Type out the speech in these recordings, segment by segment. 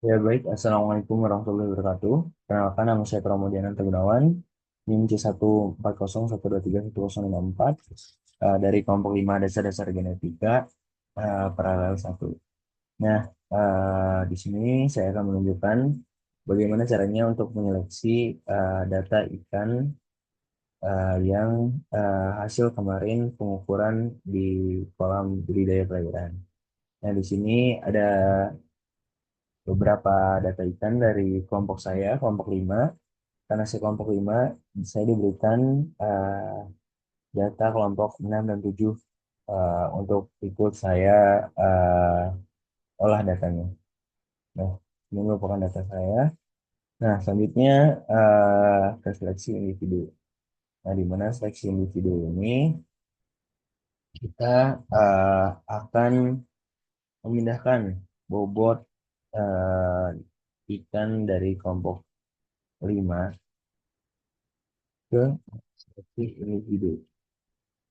Ya baik, Assalamualaikum warahmatullahi wabarakatuh. Perkenalkan nama saya Pramodiana Gunawan, NIM C140123104 dari kelompok 5 dasar-dasar genetika paralel 1. Nah, di sini saya akan menunjukkan bagaimana caranya untuk menyeleksi data ikan yang hasil kemarin pengukuran di kolam budidaya perairan. Nah, di sini ada beberapa data ikan dari kelompok saya, kelompok 5. Karena saya kelompok 5, saya diberikan eh, data kelompok 6 dan 7 untuk ikut saya olah datanya. Nah, ini merupakan data saya. Nah, selanjutnya ke seleksi individu. Nah, di mana seleksi individu ini kita akan memindahkan bobot eh, ikan dari kelompok 5 ke seleksi individu.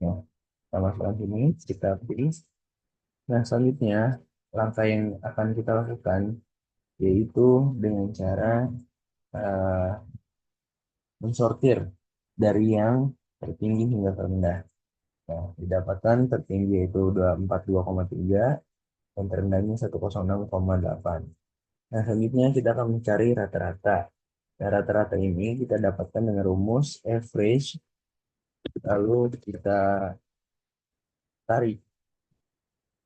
Nah, kita masukkan sini, kita pilih. Nah, selanjutnya langkah yang akan kita lakukan yaitu dengan cara eh, mensortir dari yang tertinggi hingga terendah. Nah, didapatkan tertinggi yaitu 242,3 dan terendahnya 106,8. Nah, selanjutnya kita akan mencari rata-rata. Nah, rata-rata ini kita dapatkan dengan rumus average, lalu kita tarik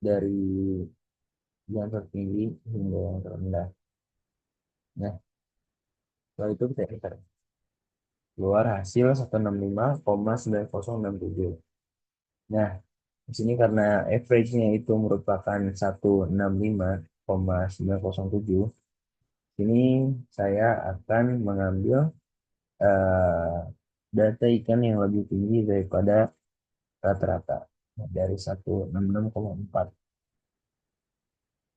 dari yang tertinggi hingga yang terendah. Nah, setelah itu kita enter. Keluar hasil 165,9067. Nah, di sini karena average-nya itu merupakan 165,907, ini saya akan mengambil eh, data ikan yang lebih tinggi daripada rata-rata. Nah, dari 166,4.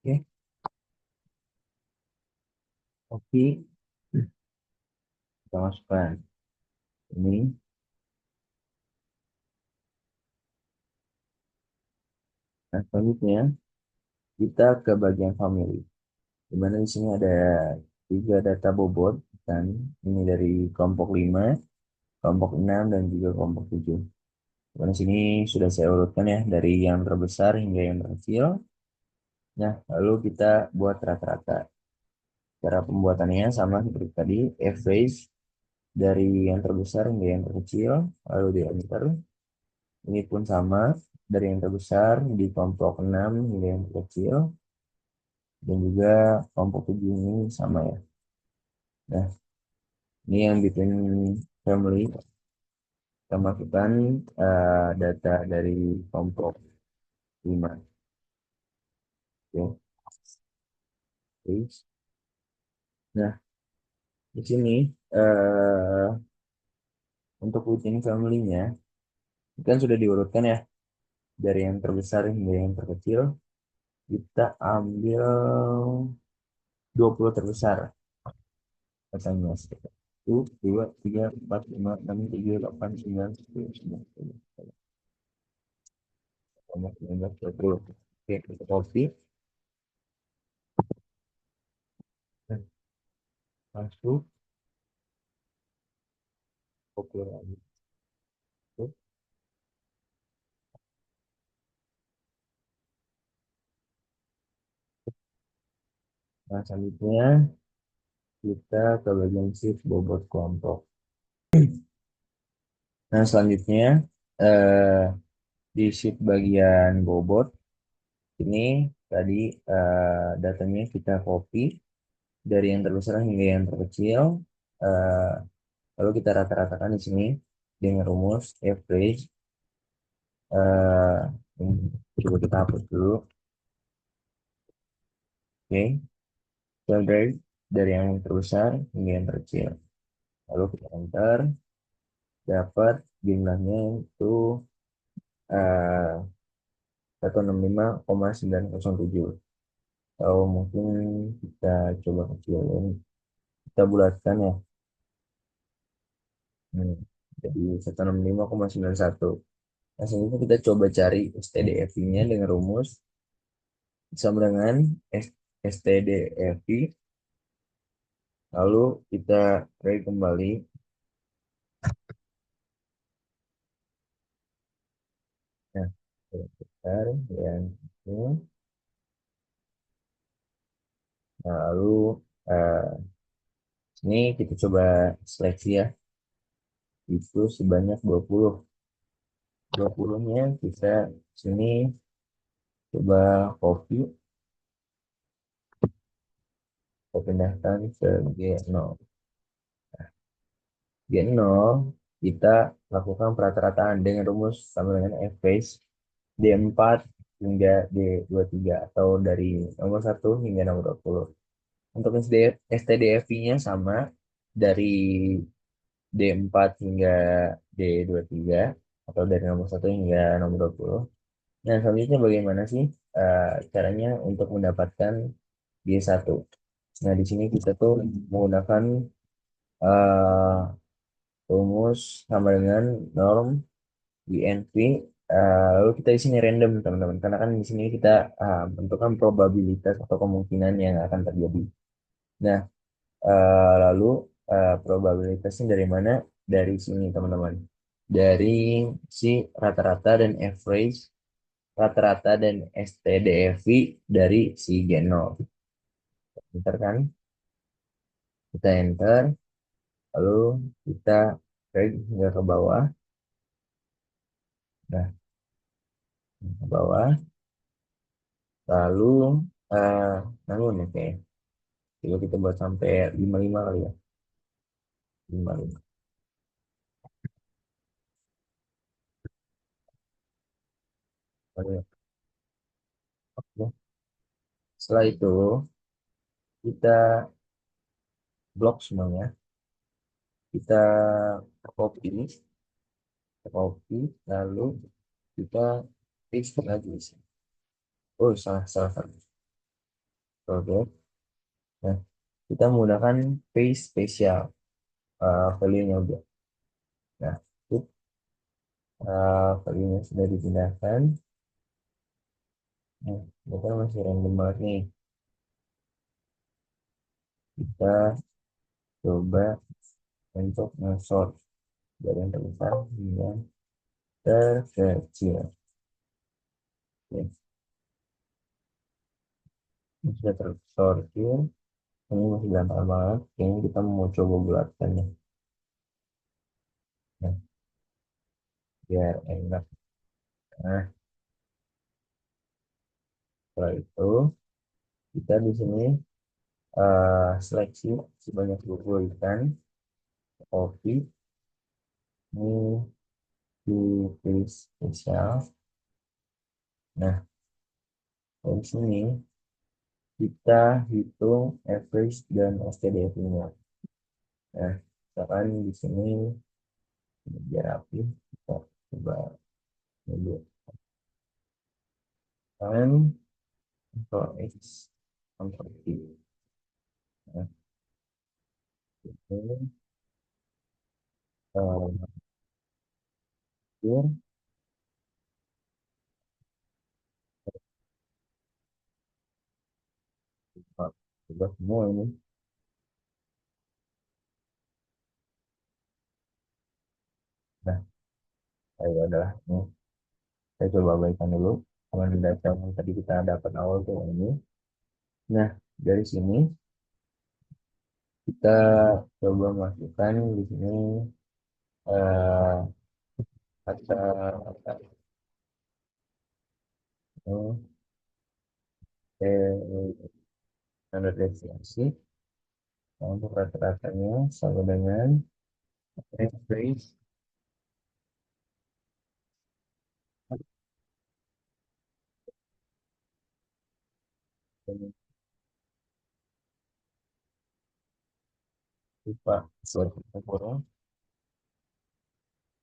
Oke, oke, kita masukkan ini. Nah, selanjutnya kita ke bagian family. Di mana di sini ada tiga data bobot dan ini dari kelompok 5, kelompok 6 dan juga kelompok 7. Di sini sudah saya urutkan ya dari yang terbesar hingga yang terkecil. Nah, lalu kita buat rata-rata. Cara pembuatannya sama seperti tadi, average dari yang terbesar hingga yang terkecil, lalu di enter. Ini pun sama dari yang terbesar di kelompok 6 hingga yang terkecil dan juga kelompok 7 ini sama ya. Nah, ini yang bikin family. Kita masukkan data dari kelompok 5. Oke, please. Nah, di sini eh, untuk within family-nya kan sudah diurutkan ya dari yang terbesar hingga yang terkecil. Kita ambil 20 terbesar katanya. 1, 2, 3, 4, 5, 6, 7, 8, 9, 10, 11, 12, 13, 14, 15, 16, 17, 18, 19, 20. Oke, kita copy. Dan masuk. Copy lagi. Nah, selanjutnya kita ke bagian shift bobot kelompok. Nah, selanjutnya eh, di shift bagian bobot ini tadi datanya kita copy dari yang terbesar hingga yang terkecil. Eh, Lalu kita rata-ratakan di sini dengan rumus average. Ini coba kita hapus dulu. Oke, okay. Dari yang terbesar hingga yang terkecil. Lalu kita enter, dapat jumlahnya itu eh, 165,907. Atau mungkin kita coba kecilin, kita bulatkan ya. Hmm, jadi 165,91. Nah, selanjutnya kita coba cari STDFI-nya dengan rumus sama dengan STDFI. Lalu kita try kembali. Nah, sebentar yang ini. Nah, lalu eh, ini kita coba seleksi ya. Itu sebanyak 20. 20-nya kita sini coba copy, kita pindahkan ke G0. G0 kita lakukan perata-rataan dengan rumus sama dengan average D4 hingga D23 atau dari nomor 1 hingga nomor 20. Untuk STDFI-nya sama dari D4 hingga D23 atau dari nomor 1 hingga nomor 20. Nah, selanjutnya bagaimana sih caranya untuk mendapatkan G1? Nah, di sini kita tuh menggunakan eh, rumus sama dengan norm BNP. Lalu kita di sini random, teman-teman. Karena kan di sini kita menentukan probabilitas atau kemungkinan yang akan terjadi. Nah, lalu probabilitasnya dari mana? Dari sini, teman-teman. Dari si rata-rata dan average, rata-rata dan STDFI dari si G0. Enter kan? Kita enter, lalu kita drag hingga ke bawah. Nah, ke bawah. Lalu, eh lalu nih kayak, coba kita buat sampai 55 kali ya. 55. Oke. Oke. Setelah itu, kita blok semuanya. Kita copy, lalu kita paste lagi di sini. Oh, salah, salah, salah. Oke. Nah, kita menggunakan paste spesial value-nya udah. Nah, itu value-nya sudah dipindahkan. Nah, ini kan masih random banget nih. Kita coba untuk nge-sort dari yang terbesar hingga terkecil. Oke, ini sudah tersortir. Ini masih gampang banget. Kayaknya kita mau coba bulatkannya. Nah, biar enak. Nah, setelah itu kita di sini seleksi sebanyak 20 ikan kopi. Ini di tulis spesial. Nah, dari sini kita hitung average dan STDF-nya. Nah, misalkan di sini biar rapi, kita coba dulu kan untuk X seperti nah, ini hampir sudah semua ini. Nah, ayo adalah ini. Saya coba baikkan dulu dengan data yang tadi kita dapat awal tuh ini. Nah, dari sini kita coba masukkan di sini eh, kata kata ini, standar deviasi. Nah, untuk rata-ratanya sama dengan average dan lupa suatu kurang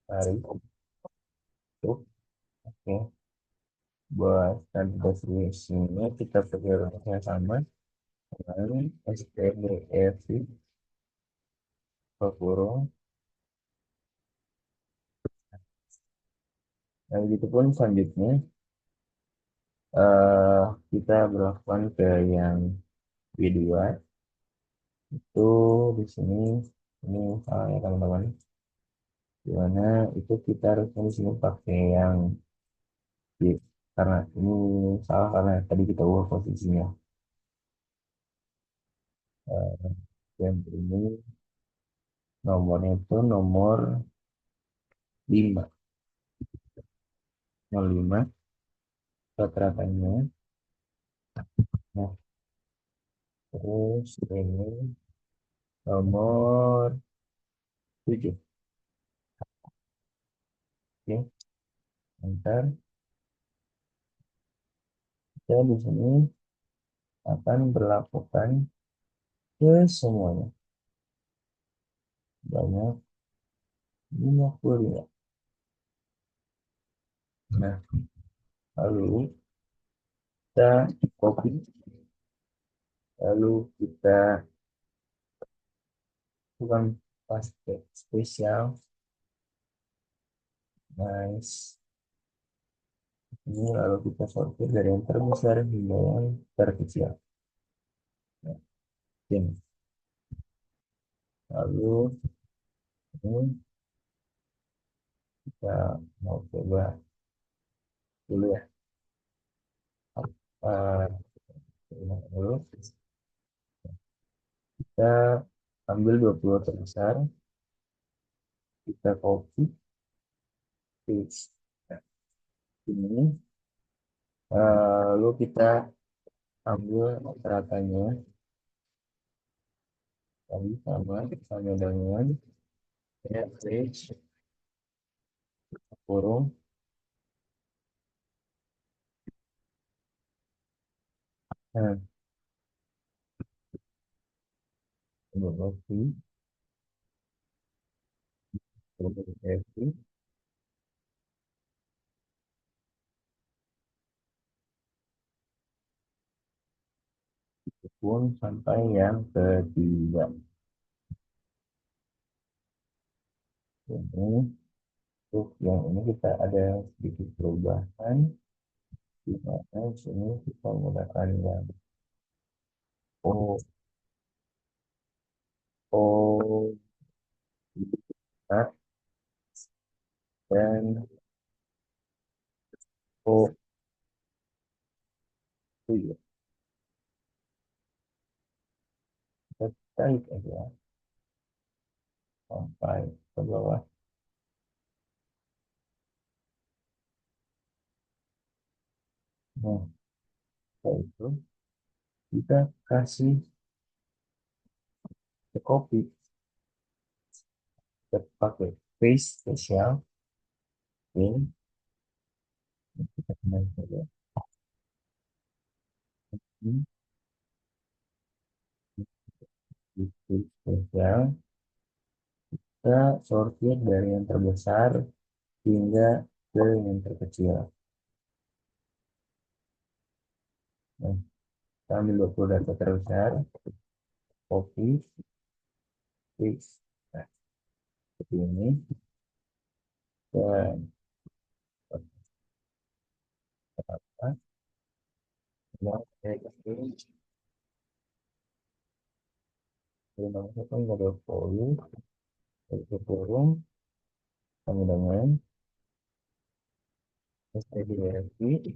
hari itu. Oke, buat standar deviasinya kita pakai rumus yang sama dengan STDF kurung. Nah, begitu pun selanjutnya kita berlakukan ke yang kedua. Itu di sini ini ya teman-teman. Di mana itu kita harusnya di sini pakai yang di, karena ini salah karena tadi kita ubah posisinya. Eh, yang ini nomornya itu nomor 5 05 rata-ratanya. Nah, terus ini nomor 7. Oke, ntar kita di sini akan berlakukan ke semuanya banyak 50. Nah, lalu kita copy, lalu kita bukan paste spesial, nice. Ini lalu kita sortir dari yang terbesar hingga yang terkecil. Nah, ini. Lalu ini kita mau coba dulu ya. Eh, dulu kita ambil 20 terbesar, kita copy paste. Nah, ini lalu kita ambil rata-ratanya tadi sama dengan average kurung. Nah, berarti berarti pun sampai yang ketiga. Ini untuk yang ini kita ada sedikit perubahan di mana di sini kita menggunakan yang O O A dan O itu ya. Kita tarik aja sampai ke bawah. Nah, setelah itu kita kasih ke copy, kita pakai paste spesial ini kita kembali saja. Ini di paste spesial kita sortir dari yang terbesar hingga ke yang terkecil. Nah, kita ambil 20 data terbesar, copy, paste. Nah, seperti ini. Dan apa? Nah, saya kasih nomor satu model volume, yaitu forum, sama dengan stdrp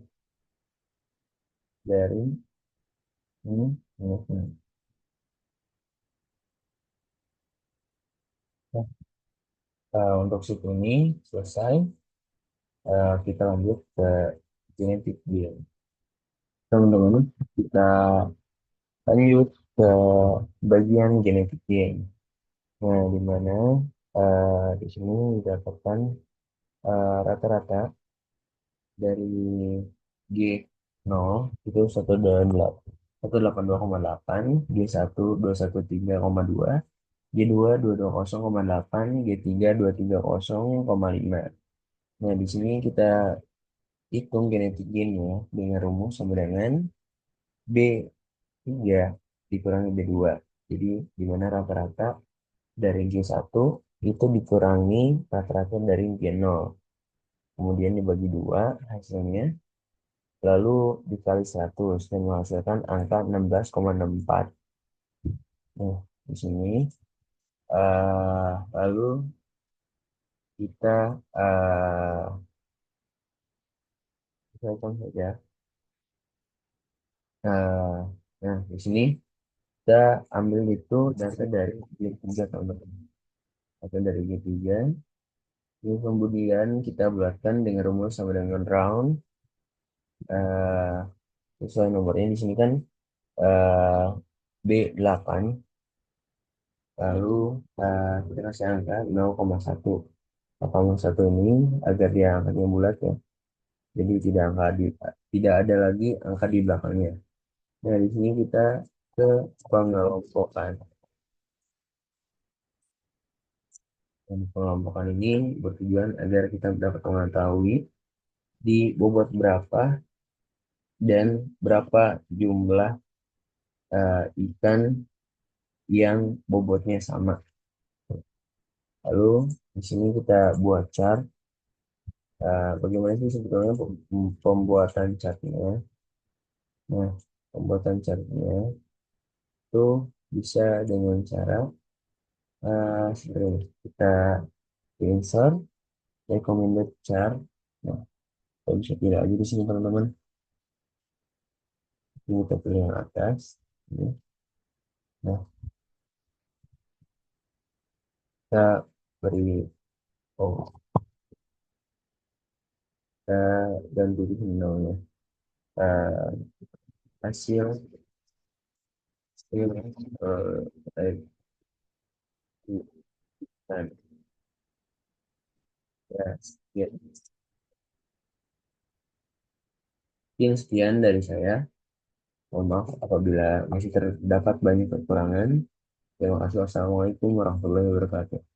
dari ini, ini. Nah, untuk situ ini selesai. Kita lanjut ke genetik gain. Teman-teman, kita lanjut ke bagian genetik gain. Nah, di mana di sini didapatkan rata-rata dari G0 itu 188,8, G1 213,2, G2 220,8, G3 230,5. Nah, di sini kita hitung genetik gennya dengan rumus sama dengan B3 dikurangi B2. Jadi, di mana rata-rata dari G1 itu dikurangi rata-rata dari G0. Kemudian dibagi 2 hasilnya, lalu dikali 100 dan menghasilkan angka 16,64. Nah, di sini. Lalu kita selesaikan saja. Eh, nah, di sini kita ambil itu data dari G3 teman-teman. Data dari G3. Ini kemudian kita bulatkan dengan rumus sama dengan round. eh Sesuai nomornya di sini kan eh B8. Lalu kita kasih angka 0,1. 0,1 ini agar dia angkanya bulat ya. Jadi tidak ada lagi angka di belakangnya. Nah, di sini kita ke pengelompokan. Dan pengelompokan ini bertujuan agar kita dapat mengetahui di bobot berapa dan berapa jumlah ikan yang bobotnya sama. Lalu di sini kita buat chart. Bagaimana sih sebetulnya pembuatan chartnya? Nah, pembuatan chartnya itu bisa dengan cara seperti ini. Kita insert recommended chart. Nah, kita bisa pilih aja di sini teman-teman. Ini kita pilih yang atas. Ini. Nah, kita beri oh, kita ganti di sini namanya. Eh, hasil hasil eh, nah, ya, sekian. Sekian dari saya. Mohon maaf apabila masih terdapat banyak kekurangan. Terima kasih. Wassalamualaikum warahmatullahi wabarakatuh.